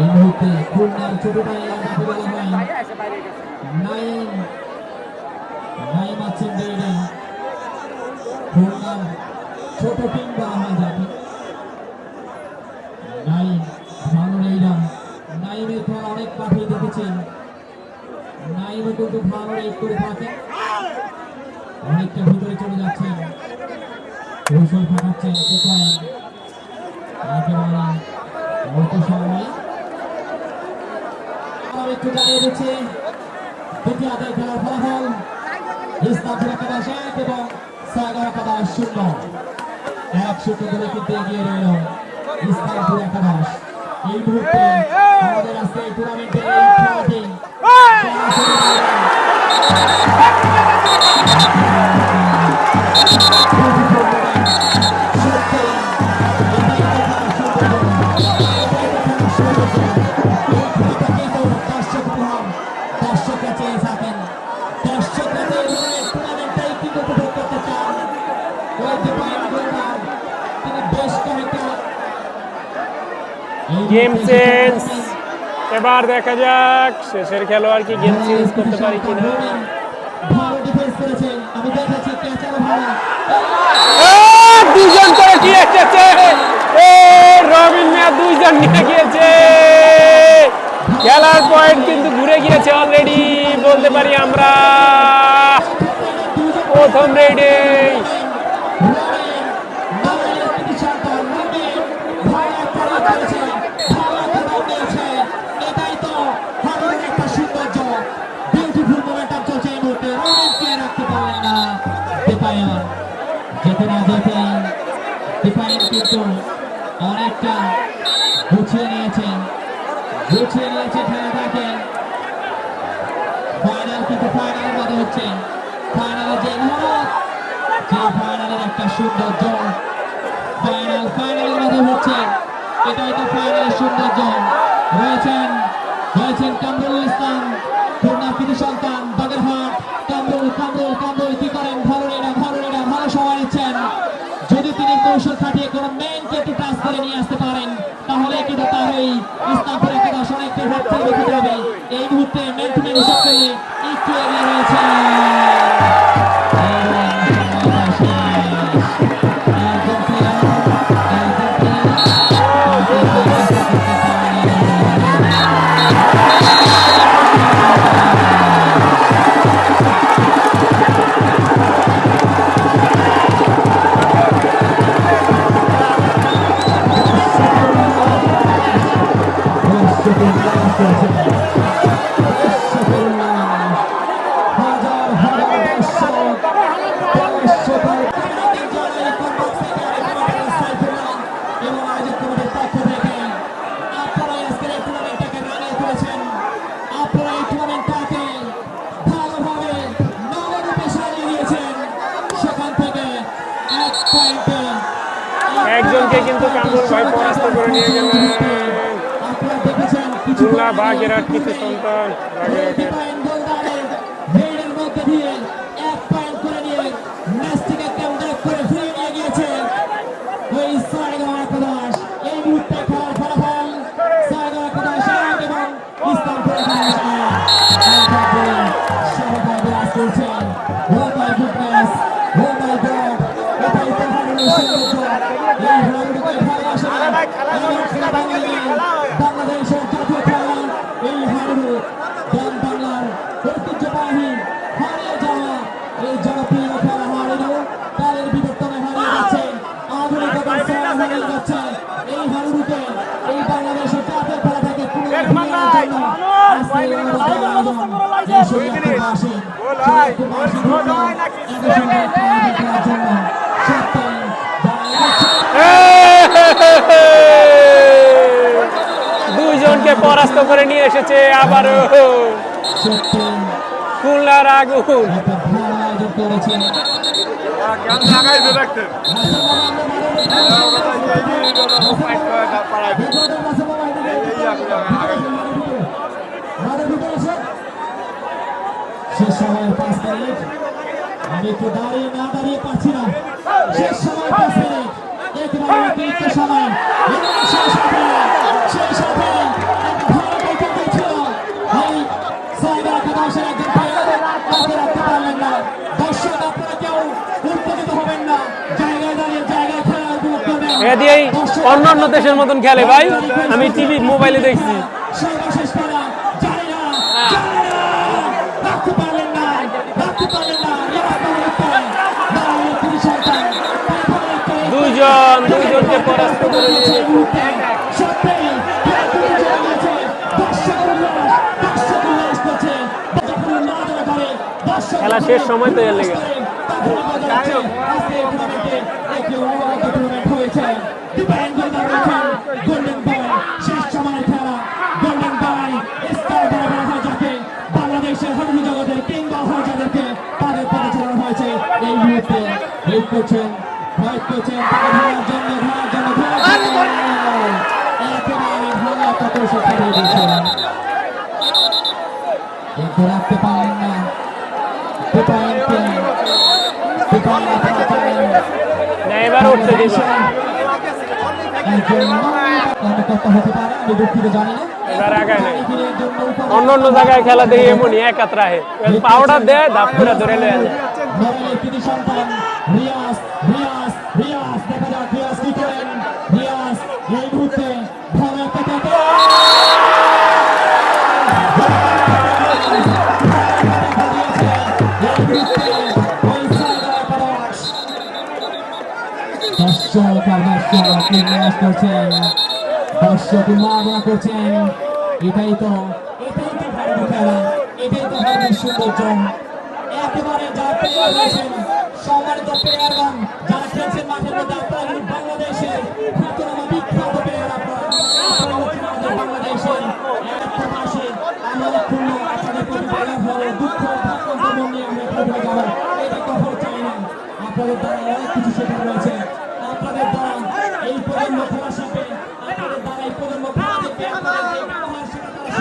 এই মুহূর্তে খুলনার ছোট টাইলার যাকে বলা হয় নাইম নাইম আছেন রেডি খুলনার ছোট টিম বলা হয় যাকে নাইম ভালো রেইডা নাইমের খেলা অনেক পাঠিয়ে দেখেছেন নাইমও কিন্তু ভালো রেড করে থাকেন অনেকটা ভিতরে চলে যাচ্ছেন কৌশল ফাটাচ্ছেন কোথায় একেবারে অল্প সময়ে একটু জানিয়ে দিচ্ছে দ্বিতীয় আদায় খেলার ফলাফল ইসলামপুর একাদশ 1 এবং সাগর একাদশ 0 1-0 গোলে কিন্তু এগিয়ে রইল ইসলামপুর একাদশ। এই মুহূর্তে আমাদের আজকে এই টুর্নামেন্টের এই খেলাটি দর্শকরা চেয়ে থাকেন দর্শকরা টুর্নামেন্টটাই কিন্তু উপভোগ করতে চান ওই ডিফাইন গোলদার তিনি বেশ কয়েকটা গেম চেঞ্জ, এবার দেখা যাক শেষের খেলোয়াড় কি গেম চেঞ্জ করতে পারি কিনা। ভালো ডিফেন্স করেছেন আমি দেখেছি ক্যাচারও ভালো দুজন করে কি এসেছে, রবিন মিয়া দুইজন নিয়ে গিয়েছে। খেলার পয়েন্ট কিন্তু ঘুরে গিয়েছে অলরেডি বলতে পারি আমরা। প্রথম রেডে যেতে না যেতে ডিফাইন কিন্তু অনেকটা গুছিয়ে নিয়েছে খেলাটাকে। ফাইনাল কিন্তু ফাইনালের মতো হচ্ছে ফাইনালে যে মহৎ যে ফাইনালের একটা সৌন্দর্য ফাইনালের মতো হচ্ছে এটাই তো ফাইনালের সৌন্দর্য। রয়েছেন কামরুল ইসলাম খুলনা কৃতি সন্তান বাগেরহাট। কামরুল কি করেন ভালো সময় নিচ্ছেন। যদি তিনি কৌশল খাটিয়ে কোনো ম্যানকে একটু টাচ করে নিয়ে আসতে পারেন তাহলে কিন্তু তার এই ইসলামপুর একাদশ অনেকটা ভাগ থেকে বেঁচে যাবে। এই মুহূর্তে ম্যান টু ম্যান হিসাব করলে একটু এগিয়ে রয়েছে। একজনকে কিন্তু কামরুল ভাই পরাস্ত করে নিয়ে গেলেন। খুলনা বাগেরহাট কৃতি সন্তান বাগেরহাটের বাংলাদেশের জাতীয় খেলা এই হারু গ্রাম বাংলার ঐতিহ্যবাহী হারিয়ে যাওয়া এই জনপ্রিয় খেলা হারিয়ে তাদের বিবর্তনে হারিয়ে যাচ্ছে আধুনিকতার ছোঁয়া হারিয়ে যাচ্ছে এই হারুকে এই বাংলাদেশের জাতীয় খেলা থেকে পুনরায় ফিরিয়ে আনার জন্য আজকে এই অনুষ্ঠানের আয়োজন এই শরীয়তবাসী খেলার জন্য সত্যি দুইজনকে পরাস্ত করে নিয়ে এসেছে আবারও সত্যি খুলনার আগুন। একটা ভালো আয়োজন করেছেন শেষ সময়ের 5 মিনিট আমি একটু দাঁড়িয়ে না দাঁড়িয়ে পাচ্ছি না শেষ সময় 5 মিনিট একেবারে অতিরিক্ত সময় এবং সেই সাথে একটা ভালো বৈঠক ছিল এই সাইবার একাদশের একজন প্লেয়ার তাকে রাখতে পারলেন না দর্শক আপনারা কেউ উত্তেজিত হবেন না জায়গায় দাঁড়িয়ে জায়গায় খেলার উপভোগ করবেন এ দিয়েই অন্যান্য দেশের মতন খেলে ভাই, আমি টিভি মোবাইলে দেখছি। সর্বশেষ খেলা জানি না রাখতে পারলেন না দুইজনকে পরাস্ত করে নিয়ে এসেছে। খেলা শেষ সময় তো এর লেগে বাংলাদেশের হকি জগতের কিংবা হয় যাদেরকে তাদের পরিচালনা হয়েছে এই মুহূর্তে হেল্প করছেন ধরার জন্য একেবারে ভালো একটা কৌশল খেলে দিয়েছেন কিন্তু রাখতে পারলেন না না, এবার উঠতে দিব। হতে পারে আমি দুঃখিত জানি না এবার আগায় নাই, অন্য জায়গায় খেলা দেখি এমনই এক হাত রাহে পাউডার দেয় ধাপ করে ধরে লয়ে যায়। কৃতি সন্তান রিয়াজ দেখা যাক রিয়াজ কি করেন রিয়াজ এই মুহূর্তে ভালো একটা ট্যাকল দর্শক উন্মাদনা করছেন এটাই তো ভালো খেলা এটাই তো ভালো সৌন্দর্য একেবারে যারা প্লেয়ার রয়েছেন সম্মানিত প্লেয়ারগণ যারা খেলছেন মাঠের মধ্যে আপনারা বাংলাদেশের খ্যাতনামা বিখ্যাত প্লেয়ার আপনারা আমাদের বাংলাদেশের একটা মাসে আমরা পূর্ণ আপনাদের প্রতি দুঃখ ভারাক্রান্ত মন নিয়ে আমরা খেলে যাবো এটা কখনো চাই না আপনাদের দ্বারা অনেক কিছু শেখার রয়েছে আপনাদের দ্বারা এই প্রজন্ম খেলা শিখবে আপনাদের দ্বারা এই প্রজন্ম খেলা দেখবে আপনাদের যে ব্যবহার সেটা তারা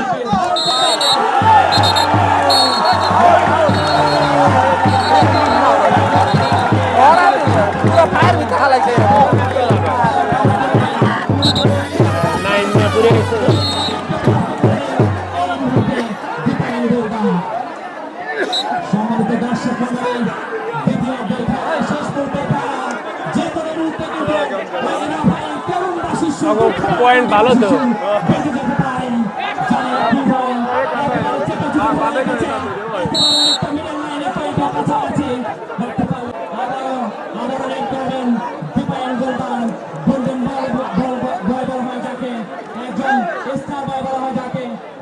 সম্মানিত দর্শক মণ্ডলী দ্বিতীয় শেষ করতে যে কোনো মুহূর্তে পয়েন্ট ভালো তো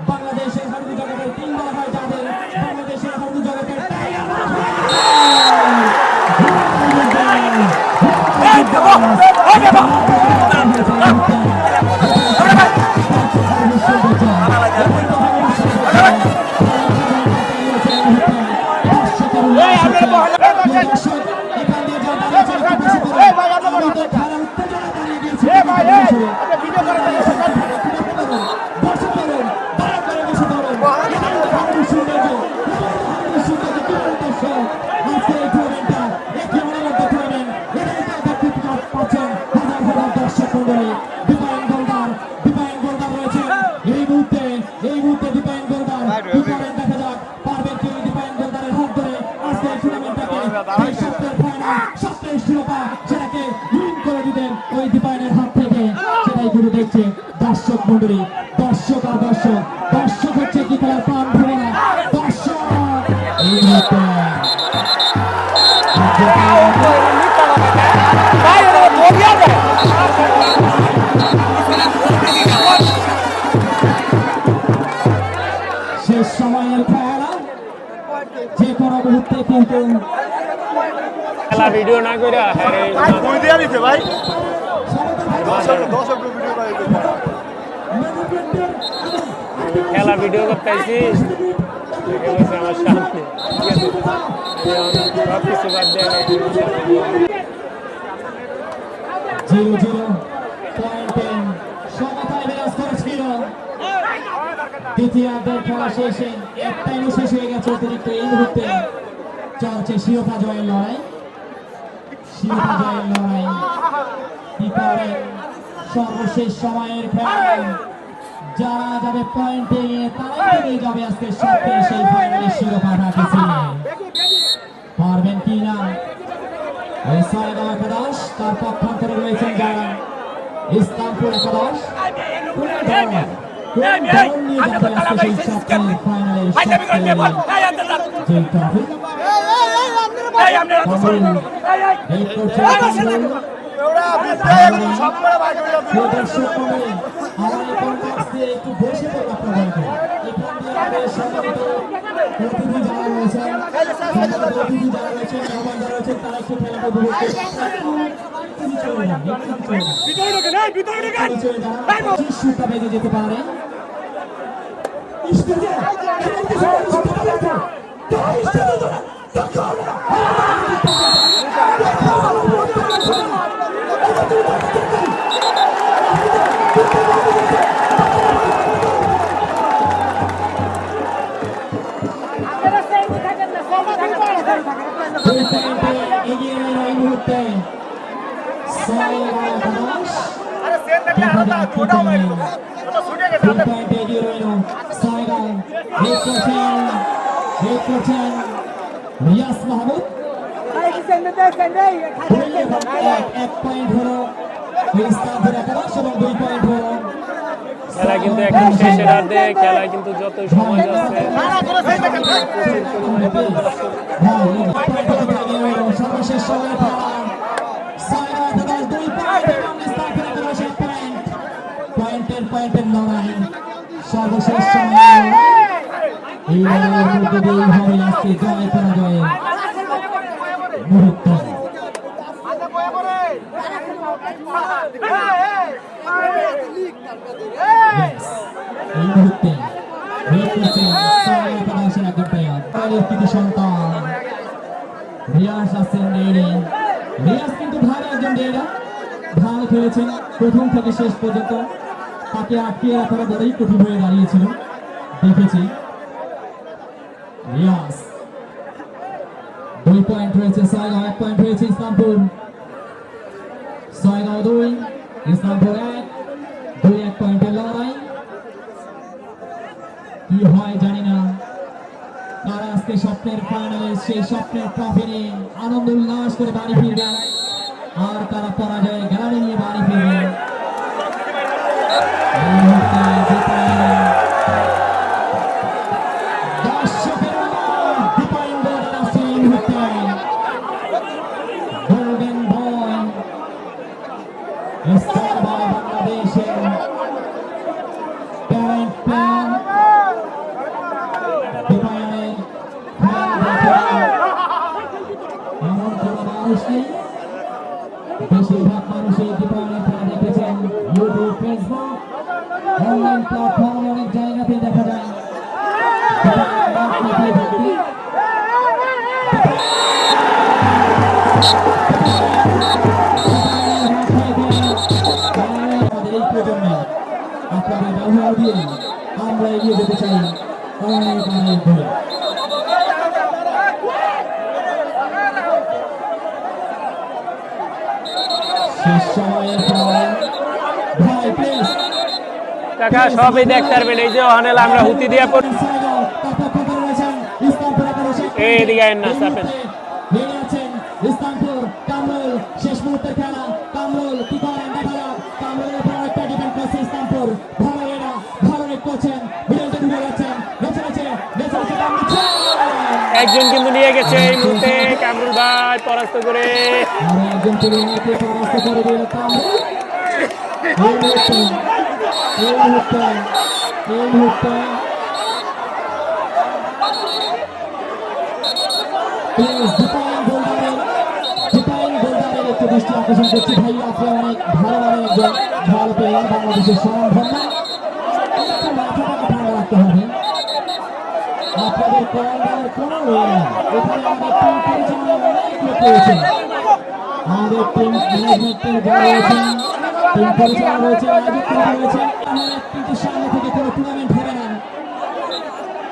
বাংলাদেশের হকি জগতের তিন বলা হয় যাদের বাংলাদেশের হকি জগতের এই মুহূর্তে দীপায়ন গোলদার দেখা যাক পারবেন কি দীপায়ন গোলদারের হাত ধরে আজকে এই টুর্নামেন্টটাকে এই সপ্তাহের ফাইনাল সপ্তাহের শিরোপা সেটাকে উইন করে দিবেন ওই দীপায়নের হাত থেকে সেটাই গুরু দেখছে। দর্শক মন্ডলী, দর্শক আর দর্শক, দর্শক হচ্ছে কি খেলার প্রাণ ভ্রমণা, দর্শক এই মুহূর্তে শেষ সময়ের খেলা, যে কোনো মুহূর্তে কিন্তু খেলা ভিডিও না করে ভাই খেলা ভিডিও করতেছি আমার সামনে সব কিছু বাদ দেওয়া 0-0 পয়েন্টে সমতায় বিরাজ করেছিল। দ্বিতীয়ার্ধের খেলা শেষে একটা ইনিংস শেষ হয়ে গেছে অতিরিক্ত। এই মুহূর্তে চলছে শিরোপা জয়ের লড়াই, শিরোপা জয়ের লড়াই। কি করেন সর্বশেষ সময়ের খেলা, যারা যাবে পয়েন্টে তারাই নিয়ে যাবে আজকে সবচেয়ে সেই ফাইনালের শিরোপাটা পিছিয়ে। পারবেন কি না এই সাইডা একাদশ, তার পক্ষান্তরে রয়েছেন যারা ইসলামপুর একাদশ। কোন দল নিয়ে যাবে আজকে সেই সবচেয়ে ফাইনালের সবচেয়ে যে ট্রফি? এই করছে দর্শক মণ্ডলী, আমার এই কনটেক্সট দিয়ে একটু বসে পড়ুন আপনাদেরকে। এখান দিয়ে আমাদের সম্মানিত অতিথি যারা রয়েছেন, অতিথি যারা রয়েছেন, মেহমান যারা রয়েছেন, তারা একটু খেলাটা উপভোগ করতে শিশুটা বেজে যেতে পারে। এগিয়ে রইল এই মুহূর্তে এগিয়ে রইল সাইগাল। রিয়াজ মাহমুদ এক পয়েন্ট হলো ইসলামপুর একাদশ এবং 2 পয়েন্ট হলো খেলা কিন্তু একদম শেষের অর্ধে। খেলা কিন্তু যত সময় যাচ্ছে সর্বশেষ সময়ের খেলা, সাইরা একাদশ 2 পয়েন্ট এবং ইসলামপুর একাদশ 1 পয়েন্ট। পয়েন্টের লড়াই, সর্বশেষ সময়ের লড়াই। এই লড়াইয়ের মধ্যে দিয়েই হবে আজকে জয় পরাজয়ের মুহূর্ত। এই মুহূর্তে সন্তান রিয়াজ আছেন ডেইরি। রিয়াজ কিন্তু ভালো একজন ডেইরা, ভালো খেলেছেন প্রথম থেকে শেষ পর্যন্ত। তাকে আটকিয়ে রাখাটা বড়ই কঠিন হয়ে দাঁড়িয়েছিল, দেখেছি। রিয়াজ 2 পয়েন্ট হয়েছে, ছয়গাঁও 1 পয়েন্ট হয়েছে ইসলামপুর। ছয়গাঁও 2, ইসলামপুর 1, 2-1 পয়েন্টের লড়াই। কি হয় জানি না, কারা আজকে স্বপ্নের ফাইনালে সেই স্বপ্নের ট্রফি নিয়ে আনন্দ উল্লাস করে বাড়ি ফিরবে, আর কারা পরাজয় গ্যালারি নিয়ে বাড়ি ফিরবে। এই মুহূর্তে দর্শকের দীপায়ন বলে আসছে এই মুহূর্তে গোল্ডেন বয় স্টার বয় বাংলাদেশের ট্যালেন্ট প্লেয়ার। দীপায়নের খেলা দেখে এমন কোনো মানুষ নেই, বেশিরভাগ মানুষই দীপায়নের খেলা দেখেছেন ইউটিউব, ফেসবুক, অনলাইন প্ল্যাটফর্মে অনেক জায়গাতেই দেখা যায়। আমাদের এই প্রজন্মে আপনাদের ব্যবহার দিয়ে আমরা এগিয়ে যেতে চাই অনেক অনেক দূরে। শেষ সময়ের পর ভাই প্লিজ কাকা সবই দেখতে পারবেন। এই যে ওখানে আমরা হুতি দিয়ে এইদিকে আইন না চাপেন। ইসলামপুর কামরুল শেষ মুহূর্তের খেলা। কামরুল কি করেন দেখা যাক। কামরুলের উপর একটা ডিফেন্ড করছে ইসলামপুর। একজন কিন্তু নিয়ে গেছে এই মুহূর্তে কামরুল ভাই পরাস্ত করে। আর একজন প্লেয়ারকে পরাস্ত করে দিল কামরুল। এই মুহূর্তে প্লিজ ডিফাইন গোলদারের একটু দৃষ্টি আকর্ষণ করছি ভাই, আপনি অনেক ভালো একজন ভালো প্লেয়ার, বাংলাদেশের স্বনামধন্য। একটু মাথাটাকে ঠান্ডা রাখতে হবে। আপনাদের কয়েকজনের কোনো ওয়ে নেই, এখানে আমাদের টিম পরিচালনা অনেক লোক রয়েছে, আমাদের টিম ম্যানেজমেন্টের যারা রয়েছেন, টিম পরিচালনা রয়েছে, আয়োজক রয়েছে। আমাদের কিন্তু সামনে থেকে কোনো টুর্নামেন্ট হবে না।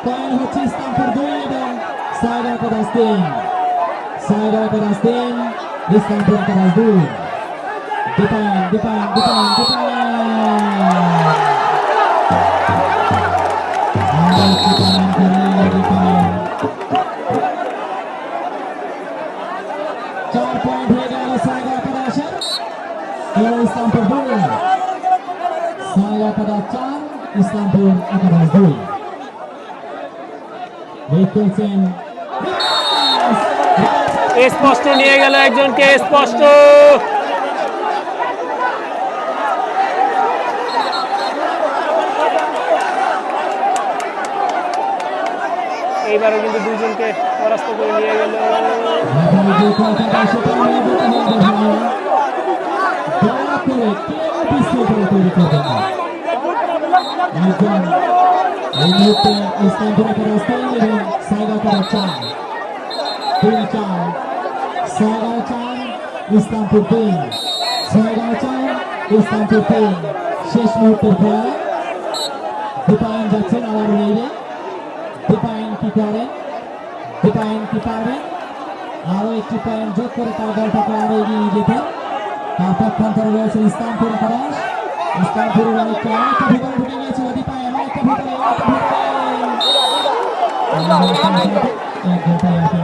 কয়েন হচ্ছে ইসলামপুর 2 এবং সাইড আকাদাস 3, ইসলামপুর আকাদাস 2। ডিপাইন 4 পয়েন্ট হয়ে গেল সাইড আকাদাসের। ইসলামপুর 2, সাইড আকাদাস 4, ইসলামপুর আকাদাস 2। স্পষ্ট নিয়ে গেল একজনকে, স্পষ্ট। এইবারও কিন্তু দুজনকে পরাস্ত করে নিয়ে গেল। ইসলামপুর 3, শেষ মুহূর্তের খেলা। ডিপাইন যাচ্ছেন আবার রেইডে। ডিপাইন কি করেন? ডিপাইন কি পারবেন আরো একটি পয়েন্ট যোগ করে তার দলটাকে আরো এগিয়ে নিয়ে যেতে? তার পক্ষান্তরে রয়েছে ইসলামপুর আকাশ। ইসলামপুরের অনেকটা ভিতরে ঢুকে গিয়েছিল ডিপাইন, অনেকটা ভিতরে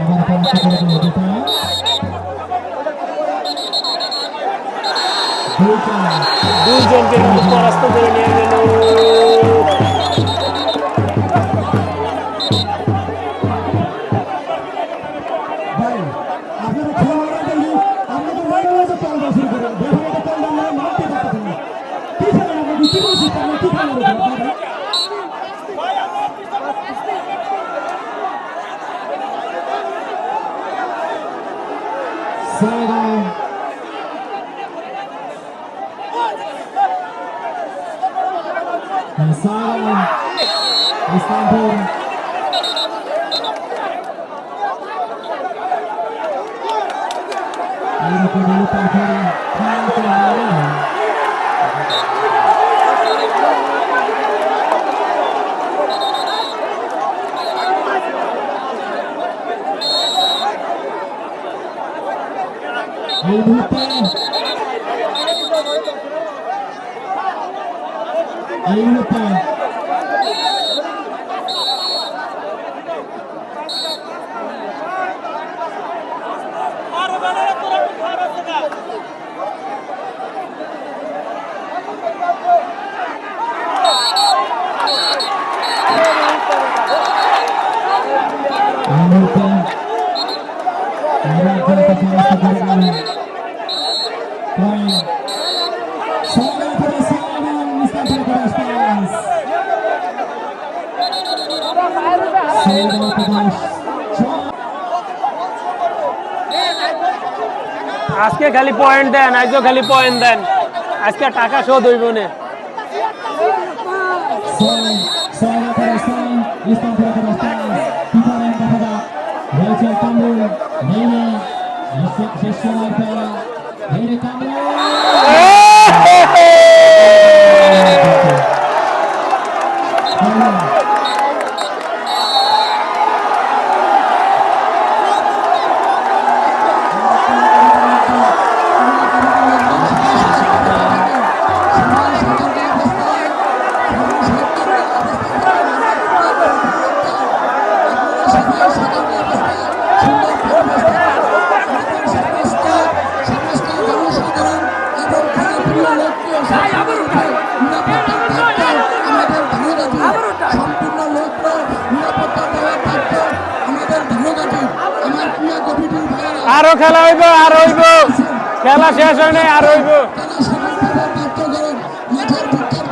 আবার পরাস্ত করে দিল ডিপাইন। দুইজনকে কিন্তু পরাস্ত করে নিয়ে গেল। ইসলামপুর এই মুহূর্তে আজকে খালি পয়েন্ট দেন, আজকে খালি পয়েন্ট দেন, আজকে টাকা শোধ হইব না। এবং আরো খেলা হইব, আর হইব, খেলা শেষ হয় নাই, আর হইব।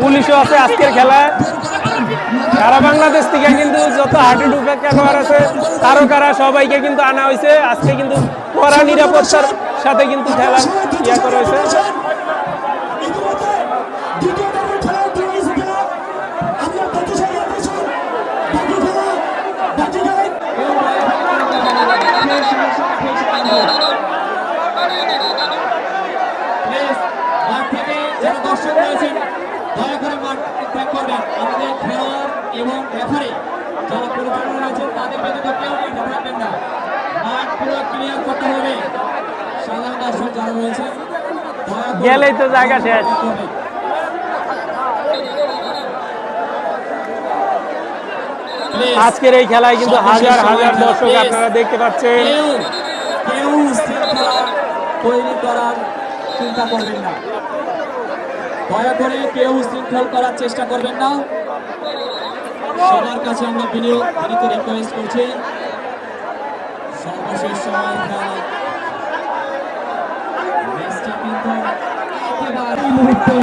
পুলিশও আছে আজকের খেলায়। সারা বাংলাদেশ থেকে কিন্তু যত হাডুডু খেলোয়াড় আছে তারকারা সবাইকে কিন্তু আনা হয়েছে। আজকে কিন্তু কড়া নিরাপত্তার সাথে কিন্তু খেলা ইয়া করা হয়েছে। দর্শক রয়েছেন দয়া করে মাঠ ত্যাগ করবেন। আমাদের খেলোয়াড় এবং রেফারি যারা পরিচালনা রয়েছেন তাদের ব্যতীত কেউ মাঠে থাকবেন না। মাঠ পুরো ক্লিয়ার করতে হবে। সাধারণ দর্শক যারা রয়েছেন দয়া করে গেলেই তো জায়গা শেষ। আজকের এই খেলায় কিন্তু হাজার হাজার দর্শক আপনারা দেখতে পাচ্ছেন। কেউ শৃঙ্খলা তৈরি করার চিন্তা করবেন না। দয়া করে কেউ শৃঙ্খল করার চেষ্টা করবেন না। সবার কাছে আমরা বিনীত রিকোয়েস্ট করছি সর্বশেষ সময় খেলা ম্যাচটা কিন্তু একেবারে এই মুহূর্তে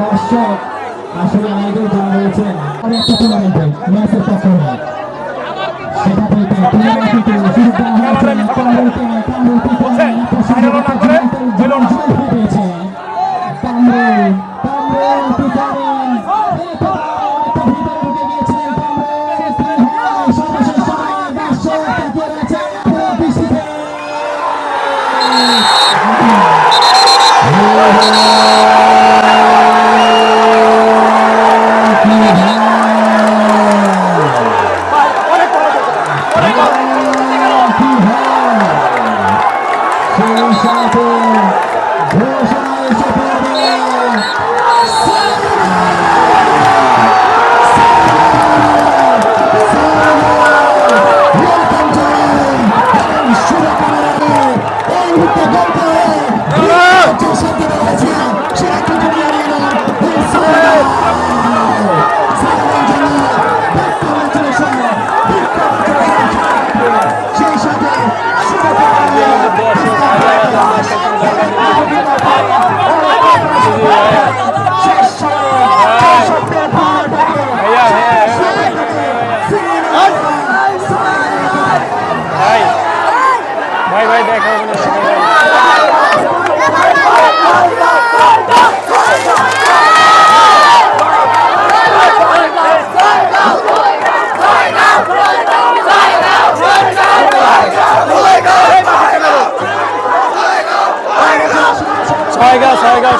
দর্শক আসলে আমাদের যারা রয়েছেন একটা টুর্নামেন্টে ম্যাচের পক্ষে সেটা থেকে টুর্নামেন্ট পেয়েছে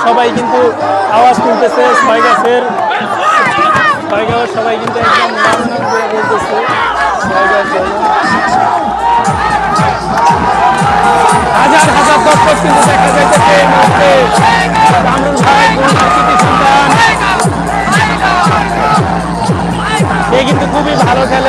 সবাই কিন্তু আওয়াজ তুলতেছে ছয়গাছের সবাই কিন্তু একদম নাম নাম করে বলতেছে হাজার হাজার দর্শক কিন্তু দেখা যাইতেছে কামরুল ভাই সুলতান এ কিন্তু খুবই ভালো খেলে